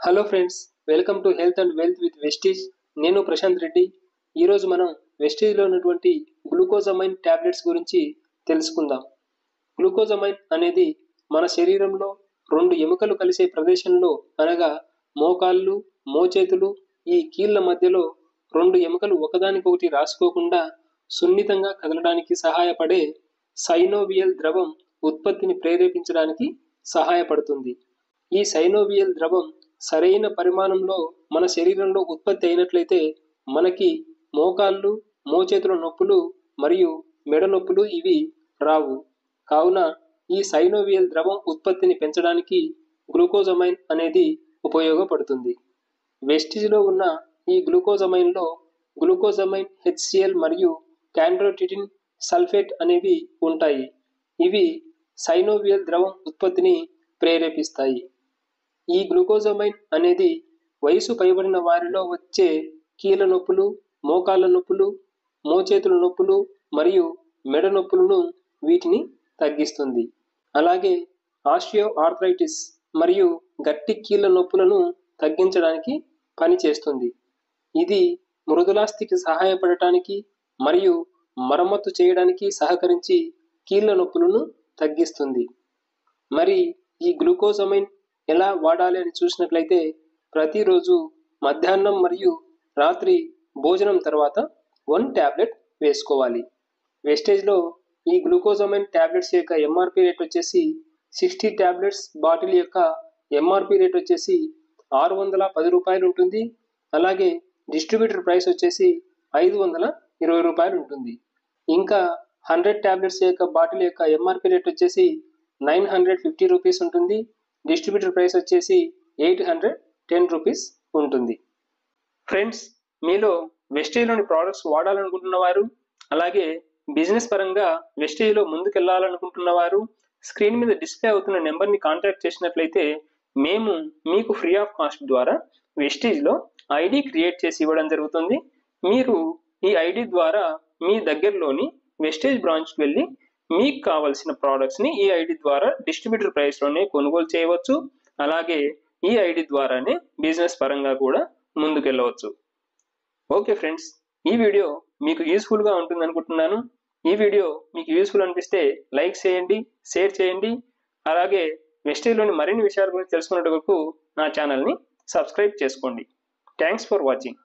Hello friends, welcome to health and wealth with Vestige. నేను ప్రశాంత్ రెడ్డి. ఈరోజు మనం వెస్టీజ్లో ఉన్నటువంటి గ్లూకోజమైన్ టాబ్లెట్స్ గురించి తెలుసుకుందాం. గ్లూకోజమైన్ అనేది మన శరీరంలో రెండు ఎముకలు కలిసే ప్రదేశంలో అనగా మోకాళ్ళు, మోచేతులు, ఈ కీళ్ళ మధ్యలో రెండు ఎముకలు ఒకదానికొకటి రాసుకోకుండా సున్నితంగా కదలడానికి సహాయపడే సైనోవియల్ ద్రవం ఉత్పత్తిని ప్రేరేపించడానికి సహాయపడుతుంది. ఈ సైనోవియల్ ద్రవం సరైన పరిమాణంలో మన శరీరంలో ఉత్పత్తి అయినట్లయితే మనకి మోకాళ్ళు, మోచేతుల నొప్పులు మరియు మెడ నొప్పులు ఇవి రావు. కావున ఈ సైనోవియల్ ద్రవం ఉత్పత్తిని పెంచడానికి గ్లూకోజమైన్ అనేది ఉపయోగపడుతుంది. వెస్టిజ్లో ఉన్న ఈ గ్లూకోజమైన్లో గ్లూకోజమైన్ HCl మరియు క్యాండ్రోటిటిన్ సల్ఫేట్ అనేవి ఉంటాయి. ఇవి సైనోవియల్ ద్రవం ఉత్పత్తిని ప్రేరేపిస్తాయి. ఈ గ్లూకోజమైన్ అనేది వయసు పైబడిన వారిలో వచ్చే కీళ్ళ నొప్పులు, మోకాళ్ళ నొప్పులు, మోచేతుల నొప్పులు మరియు మెడ నొప్పులను వీటిని తగ్గిస్తుంది. అలాగే ఆస్టియో ఆర్థరైటిస్ మరియు గట్టి కీళ్ళ నొప్పులను తగ్గించడానికి పనిచేస్తుంది. ఇది మృదులాస్థికి సహాయపడటానికి మరియు మరమ్మతు చేయడానికి సహకరించి కీళ్ళ నొప్పులను తగ్గిస్తుంది. మరి ఈ గ్లూకోజమైన్ ఎలా వాడాలి అని చూసినట్లయితే ప్రతిరోజు మధ్యాహ్నం మరియు రాత్రి భోజనం తర్వాత 1 టాబ్లెట్ వేసుకోవాలి. వెస్టేజ్లో ఈ గ్లూకోజమైన్ టాబ్లెట్స్ యొక్క ఎంఆర్పి రేట్ వచ్చేసి 60 టాబ్లెట్స్ బాటిల్ యొక్క ఎంఆర్పి రేట్ వచ్చేసి 610 రూపాయలు ఉంటుంది. అలాగే డిస్ట్రిబ్యూటర్ ప్రైస్ వచ్చేసి 520 రూపాయలు ఉంటుంది. ఇంకా 100 టాబ్లెట్స్ యొక్క బాటిల్ యొక్క ఎంఆర్పి రేట్ వచ్చేసి 950 రూపీస్ ఉంటుంది. డిస్ట్రిబ్యూటర్ ప్రైస్ వచ్చేసి 810 రూపీస్ ఉంటుంది. ఫ్రెండ్స్, మీలో వెస్టేజ్లోని ప్రోడక్ట్స్ వాడాలనుకుంటున్న వారు, అలాగే బిజినెస్ పరంగా వెస్టేజ్లో ముందుకెళ్లాలనుకుంటున్న వారు స్క్రీన్ మీద డిస్ప్లే అవుతున్న నెంబర్ని కాంటాక్ట్ చేసినట్లయితే మేము మీకు ఫ్రీ ఆఫ్ కాస్ట్ ద్వారా వెస్టేజ్లో ఐడి క్రియేట్ చేసి ఇవ్వడం జరుగుతుంది. మీరు ఈ ఐడి ద్వారా మీ దగ్గరలోని వెస్టేజ్ బ్రాంచ్కి వెళ్ళి మీకు కావాల్సిన ప్రోడక్ట్స్ని ఈ ఐడి ద్వారా డిస్ట్రిబ్యూటర్ ప్రైస్లోనే కొనుగోలు చేయవచ్చు. అలాగే ఈ ఐడి ద్వారానే బిజినెస్ పరంగా కూడా ముందుకెళ్ళవచ్చు. ఓకే ఫ్రెండ్స్, ఈ వీడియో మీకు యూస్ఫుల్గా ఉంటుంది అనుకుంటున్నాను. ఈ వీడియో మీకు యూస్ఫుల్ అనిపిస్తే లైక్ చేయండి, షేర్ చేయండి. అలాగే వెస్టేజ్లోని మరిన్ని విషయాల గురించి తెలుసుకునేందుకు నా ఛానల్ని సబ్స్క్రైబ్ చేసుకోండి. Thanks for watching.